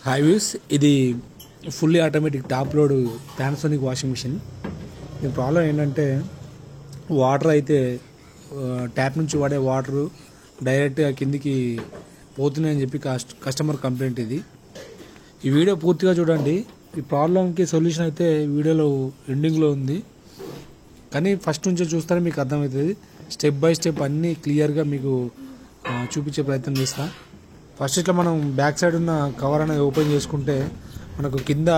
హైవీస్ ఇది fully automatic top load Panasonic washing machine. దీని problem ఏంటంటే వాటర్ అయితే ట్యాప్ నుంచి వాడే వాటరు డైరెక్ట్గా కిందికి పోతున్నాయని చెప్పి కస్టమర్ కంప్లైంట్. ఇది ఈ వీడియో పూర్తిగా చూడండి. ఈ ప్రాబ్లంకి సొల్యూషన్ అయితే వీడియోలో ఎండింగ్లో ఉంది, కానీ ఫస్ట్ నుంచి చూస్తేనే మీకు అర్థమవుతుంది. స్టెప్ బై స్టెప్ అన్నీ క్లియర్గా మీకు చూపించే ప్రయత్నం చేస్తా. ఫస్ట్ ఇట్లా మనం బ్యాక్ సైడ్ ఉన్న కవర్ అనేది ఓపెన్ చేసుకుంటే మనకు కింద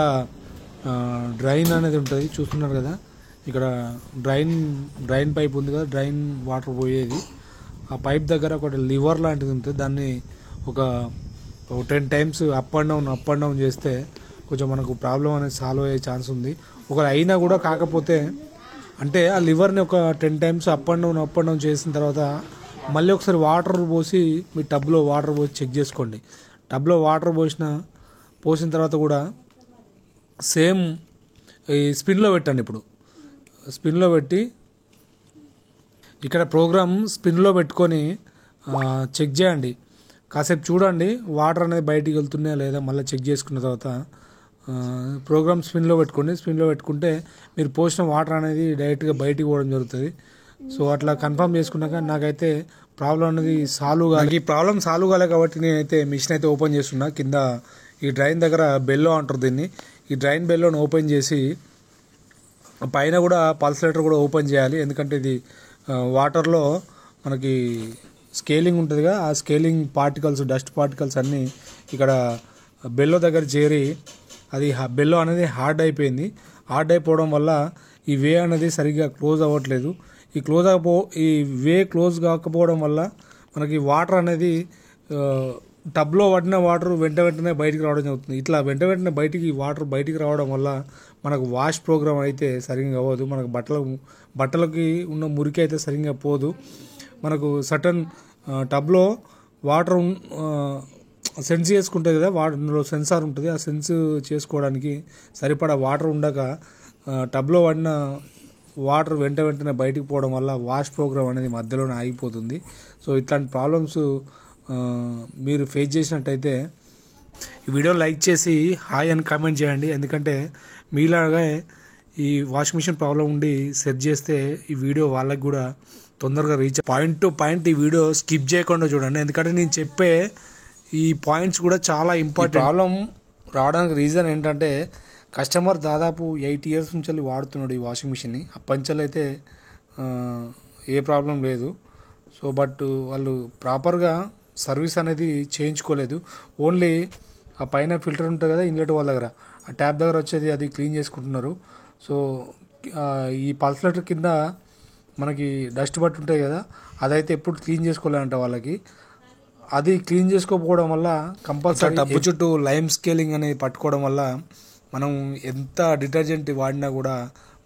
డ్రైన్ అనేది ఉంటుంది, చూస్తున్నారు కదా. ఇక్కడ డ్రైన్ పైప్ ఉంది కదా, డ్రైన్ వాటర్ పోయేది. ఆ పైప్ దగ్గర ఒకటి లివర్ లాంటిది ఉంటుంది. దాన్ని ఒక 10 times అప్ అండ్ డౌన్ చేస్తే కొంచెం మనకు ప్రాబ్లం అనేది సాల్వ్ అయ్యే ఛాన్స్ ఉంది. ఒకవేళ అయినా కూడా కాకపోతే అంటే ఆ లివర్ని ఒక 10 times అప్ అండ్ డౌన్ చేసిన తర్వాత మళ్ళీ ఒకసారి వాటర్ పోసి మీ టబ్లో వాటర్ పోసి చెక్ చేసుకోండి. టబ్లో వాటర్ పోసిన తర్వాత కూడా సేమ్ ఈ స్పిన్లో పెట్టండి. ఇప్పుడు స్పిన్లో పెట్టి ఇక్కడ ప్రోగ్రామ్ స్పిన్లో పెట్టుకొని చెక్ చేయండి. కాసేపు చూడండి వాటర్ అనేది బయటికి వెళ్తున్నాయా లేదా. మళ్ళీ చెక్ చేసుకున్న తర్వాత ప్రోగ్రామ్ స్పిన్లో పెట్టుకోండి. స్పిన్లో పెట్టుకుంటే మీరు పోసిన వాటర్ అనేది డైరెక్ట్గా బయటికి పోవడం జరుగుతుంది. సో అట్లా కన్ఫర్మ్ చేసుకున్నాక నాకైతే ప్రాబ్లం అనేది సాల్వ్ కాదు. ఈ ప్రాబ్లం సాల్వ్ కాలే కాబట్టి నేనైతే మిషన్ అయితే ఓపెన్ చేస్తున్నా. కింద ఈ డ్రైన్ దగ్గర బెల్లో అంటారు దీన్ని. ఈ డ్రైన్ బెల్లోని ఓపెన్ చేసి పైన కూడా పల్సలేటర్ కూడా ఓపెన్ చేయాలి. ఎందుకంటే ఇది వాటర్లో మనకి స్కేలింగ్ ఉంటుందిగా, ఆ స్కేలింగ్ పార్టికల్స్, డస్ట్ పార్టికల్స్ అన్నీ ఇక్కడ బెల్లో దగ్గర చేరి అది బెల్లో అనేది హార్డ్ అయిపోయింది. హార్డ్ అయిపోవడం వల్ల ఈ వే అనేది సరిగ్గా క్లోజ్ అవ్వట్లేదు. ఈ వే క్లోజ్ కాకపోవడం వల్ల మనకి వాటర్ అనేది టబ్లో పడిన వాటర్ వెంటనే బయటికి రావడం జరుగుతుంది. ఇట్లా వెంటనే వాటర్ బయటికి రావడం వల్ల మనకు వాష్ ప్రోగ్రామ్ అయితే సరిగ్గా అవ్వదు. మనకు బట్టలకి ఉన్న మురికి అయితే సరిగ్గా పోదు. మనకు సటన్ టబ్లో వాటర్ సెన్స్ చేసుకుంటుంది కదా, అందులో సెన్సార్ ఉంటుంది. ఆ సెన్స్ చేసుకోవడానికి సరిపడా వాటర్ ఉండక టబ్లో పడిన వాటర్ వెంటనే బయటికి పోవడం వల్ల వాష్ ప్రోగ్రామ్ అనేది మధ్యలోనే ఆగిపోతుంది. సో ఇట్లాంటి ప్రాబ్లమ్స్ మీరు ఫేస్ చేసినట్టయితే ఈ వీడియో లైక్ చేసి హాయ్ అని కామెంట్ చేయండి. ఎందుకంటే మీలాగే ఈ వాషింగ్ మిషన్ ప్రాబ్లం ఉండి సెట్ చేస్తే ఈ వీడియో వాళ్ళకి కూడా తొందరగా రీచ్. పాయింట్ టు పాయింట్ ఈ వీడియో స్కిప్ చేయకుండా చూడండి, ఎందుకంటే నేను చెప్పే ఈ పాయింట్స్ కూడా చాలా ఇంపార్టెంట్. ప్రాబ్లం రావడానికి రీజన్ ఏంటంటే కస్టమర్ దాదాపు 8 years నుంచి వాడుతున్నాడు ఈ వాషింగ్ మిషన్ని. అప్పంచలు అయితే ఏ ప్రాబ్లం లేదు. సో బట్ వాళ్ళు ప్రాపర్గా సర్వీస్ అనేది చేయించుకోలేదు. ఓన్లీ ఆ పైన ఫిల్టర్ ఉంటుంది కదా ఇన్లెట్ వాళ్ళ దగ్గర, ఆ ట్యాప్ దగ్గర వచ్చేది అది క్లీన్ చేసుకుంటున్నారు. సో ఈ పల్సలేటర్ కింద మనకి డస్ట్ బట్టి ఉంటుంది కదా, అదైతే ఎప్పుడు క్లీన్ చేసుకోలేదంట వాళ్ళకి. అది క్లీన్ చేసుకోకపోవడం వల్ల కంపల్సరీ టబ్బు చుట్టూ లైమ్ స్కేలింగ్ అనేది పట్టుకోవడం వల్ల మనం ఎంత డిటర్జెంట్ వాడినా కూడా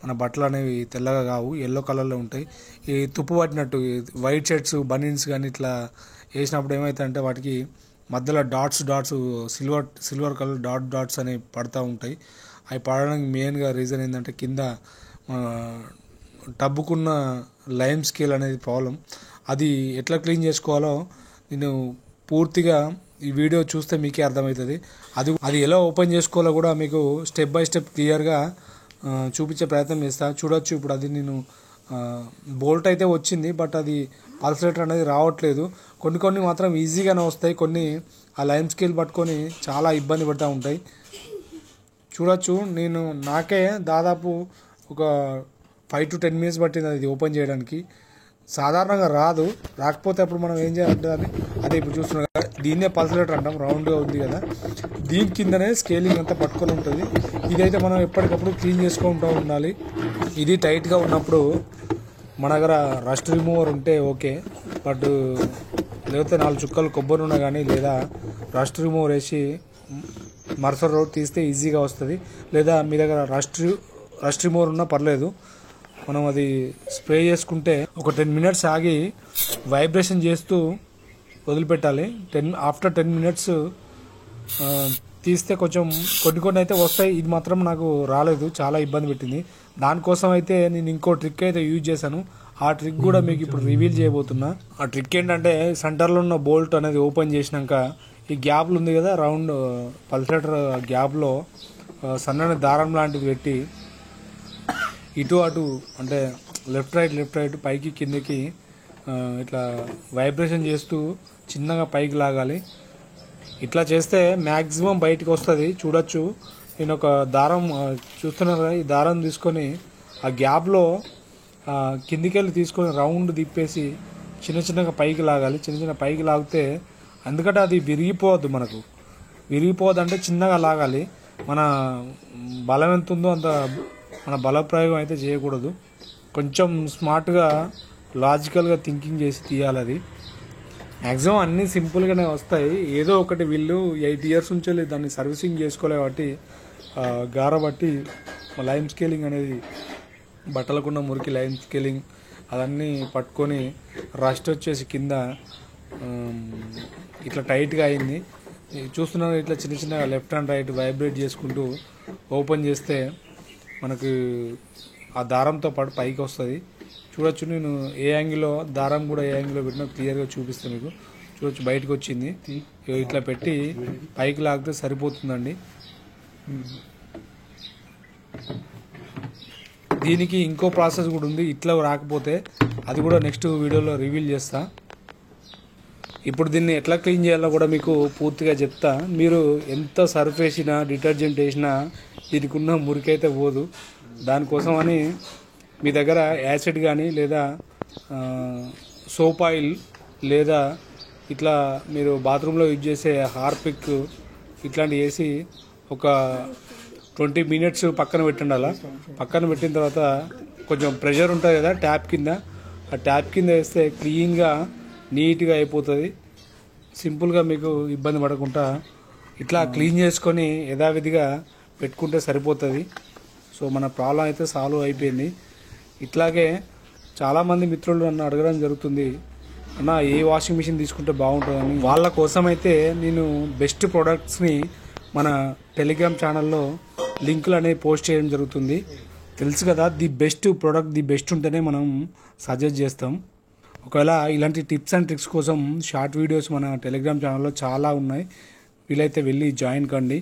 మన బట్టలు అనేవి తెల్లగా కావు, ఎల్లో కలర్లో ఉంటాయి. ఈ తుప్పు పట్టినట్టు వైట్ షర్ట్స్, బనీన్స్ కానీ ఇట్లా వేసినప్పుడు ఏమవుతాయంటే వాటికి మధ్యలో డాట్స్ సిల్వర్ కలర్ డాట్స్ అనేవి పడుతూ ఉంటాయి. అవి పడడానికి మెయిన్గా రీజన్ ఏంటంటే కింద టబ్బుకున్న లైమ్ స్కేల్ అనేది ప్రాబ్లం. అది ఎట్లా క్లీన్ చేసుకోవాలో నేను పూర్తిగా ఈ వీడియో చూస్తే మీకే అర్థమవుతుంది. అది ఎలా ఓపెన్ చేసుకోవాలో కూడా మీకు స్టెప్ బై స్టెప్ క్లియర్గా చూపించే ప్రయత్నం చేస్తా. చూడొచ్చు ఇప్పుడు అది నేను బోల్ట్ అయితే వచ్చింది, బట్ అది పల్సలేటర్ అనేది రావట్లేదు. కొన్ని మాత్రం ఈజీగానే వస్తాయి, కొన్ని ఆ లైమ్ స్కేల్ పట్టుకొని చాలా ఇబ్బంది పడుతూ ఉంటాయి. చూడొచ్చు నాకే దాదాపు ఒక 5 to 10 minutes పట్టింది అది ఓపెన్ చేయడానికి. సాధారణంగా రాకపోతే అప్పుడు మనం ఏం చేయాలంటే అదే ఇప్పుడు చూస్తున్నాం కదా, దీన్నే పల్సలేటర్ అంటాం, రౌండ్గా ఉంది కదా, దీని కిందనే స్కేలింగ్ అంతా పట్టుకొని ఉంటుంది. ఇదైతే మనం ఎప్పటికప్పుడు క్లీన్ చేసుకుంటూ ఉండాలి. ఇది టైట్గా ఉన్నప్పుడు మన దగ్గర రస్ట్ రిమూవర్ ఉంటే ఓకే, బట్ లేకపోతే 4 చుక్కలు కొబ్బరి నూనె కానీ లేదా రస్ట్ రిమూవర్ వేసి మరుసటి రోజు తీస్తే ఈజీగా వస్తుంది. లేదా మీ దగ్గర రస్ట్ రిమూవర్ ఉన్నా పర్లేదు, మనం అది స్ప్రే చేసుకుంటే ఒక 10 minutes ఆగి వైబ్రేషన్ చేస్తూ వదిలిపెట్టాలి. ఆఫ్టర్ 10 minutes తీస్తే కొంచెం కొన్ని అయితే వస్తాయి. ఇది మాత్రం నాకు రాలేదు, చాలా ఇబ్బంది పెట్టింది. దానికోసం అయితే నేను ఇంకో ట్రిక్ అయితే యూజ్ చేశాను. ఆ ట్రిక్ కూడా మీకు ఇప్పుడు రివీల్ చేయబోతున్నా. ఆ ట్రిక్ ఏంటంటే సెంటర్లో ఉన్న బోల్ట్ అనేది ఓపెన్ చేసినాక ఈ గ్యాప్లు ఉంది కదా రౌండ్ పల్సేటర్ గ్యాప్లో సన్నని దారం లాంటిది పెట్టి ఇటు అటు అంటే లెఫ్ట్ రైట్ పైకి కిందకి ఇట్లా వైబ్రేషన్ చేస్తూ చిన్నగా పైకి లాగాలి. ఇట్లా చేస్తే మ్యాక్సిమం బయటికి వస్తుంది. చూడొచ్చు, నేను ఒక దారం చూస్తున్నాను కదా, ఈ దారం తీసుకొని ఆ గ్యాప్లో కిందికెళ్ళి తీసుకొని రౌండ్ తిప్పేసి చిన్నగా పైకి లాగాలి. చిన్న పైకి లాగితే, ఎందుకంటే అది విరిగిపోవద్దు, మనకు విరిగిపోవద్దు అంటే చిన్నగా లాగాలి. మన బలం ఎంత ఉందో అంత మన బలప్రయోగం అయితే చేయకూడదు. కొంచెం స్మార్ట్గా లాజికల్గా థింకింగ్ చేసి తీయాలి. అది మ్యాక్సిమం అన్నీ సింపుల్గానే వస్తాయి. ఏదో ఒకటి వీళ్ళు 8 years నుంచి దాన్ని సర్వీసింగ్ చేసుకోలే కాబట్టి గారబట్టి లైమ్ స్కేలింగ్ అనేది బట్టలకున్న మురికి లైమ్ స్కేలింగ్ అదన్నీ పట్టుకొని రస్ట్ వచ్చేసి కింద ఇట్లా టైట్గా అయింది. చూస్తున్నాను, ఇట్లా చిన్న లెఫ్ట్ అండ్ రైట్ వైబ్రేట్ చేసుకుంటూ ఓపెన్ చేస్తే మనకు ఆ దారంతో పాటు పైకి వస్తుంది. చూడొచ్చు, నేను ఏ యాంగిల్లో దారం కూడా ఏ యాంగిల్లో పెట్టినా క్లియర్గా చూపిస్తాను మీకు. చూడొచ్చు, బయటకు వచ్చింది. ఇట్లా పెట్టి పైకి లాగితే సరిపోతుందండి. దీనికి ఇంకో ప్రాసెస్ కూడా ఉంది. ఇట్లా రాకపోతే అది కూడా నెక్స్ట్ వీడియోలో రివీల్ చేస్తా. ఇప్పుడు దీన్ని ఎట్లా క్లీన్ చేయాలో కూడా మీకు పూర్తిగా చెప్తా. మీరు ఎంత సర్ఫ్ వేసినా డిటర్జెంట్ వేసినా దీనికి ఉన్న మురికైతే పోదు. దానికోసం అని మీ దగ్గర యాసిడ్ కానీ లేదా సోప్ ఆయిల్ లేదా ఇట్లా మీరు బాత్రూంలో యూజ్ చేసే హార్పిక్ ఇట్లాంటివి వేసి ఒక 20 minutes పక్కన పెట్టండి. అలా పక్కన పెట్టిన తర్వాత కొంచెం ప్రెషర్ ఉంటుంది కదా ట్యాప్ కింద, ఆ ట్యాప్ కింద వేస్తే క్లీన్గా నీట్గా అయిపోతుంది. సింపుల్గా మీకు ఇబ్బంది పడకుండా ఇట్లా క్లీన్ చేసుకొని యథావిధిగా పెట్టుకుంటే సరిపోతుంది. సో మన ప్రాబ్లం అయితే సాల్వ్ అయిపోయింది. ఇట్లాగే చాలామంది మిత్రులు నన్ను అడగడం జరుగుతుంది, అన్న ఏ వాషింగ్ మిషన్ తీసుకుంటే బాగుంటుందని. వాళ్ళ కోసం అయితే నేను బెస్ట్ ప్రొడక్ట్స్ని మన టెలిగ్రామ్ ఛానల్లో లింకులు అనేవి పోస్ట్ చేయడం జరుగుతుంది. తెలుసు కదా, the best product the best ఉంటేనే మనం సజెస్ట్ చేస్తాం. ఒకవేళ ఇలాంటి టిప్స్ అండ్ ట్రిక్స్ కోసం షార్ట్ వీడియోస్ మన టెలిగ్రామ్ ఛానల్లో చాలా ఉన్నాయి, వీలైతే వెళ్ళి జాయిన్ కండి.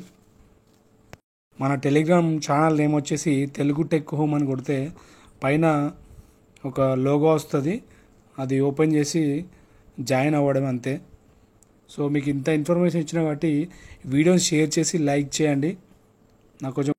మన టెలిగ్రామ్ ఛానల్ నేమ్ వచ్చేసి తెలుగు టెక్ హోమ్ అని కొడితే పైన ఒక లోగో వస్తుంది, అది ఓపెన్ చేసి జాయిన్ అవ్వడం అంతే. సో మీకు ఇంత ఇన్ఫర్మేషన్ ఇచ్చిన కాబట్టి వీడియోని షేర్ చేసి లైక్ చేయండి. నాకు కొంచెం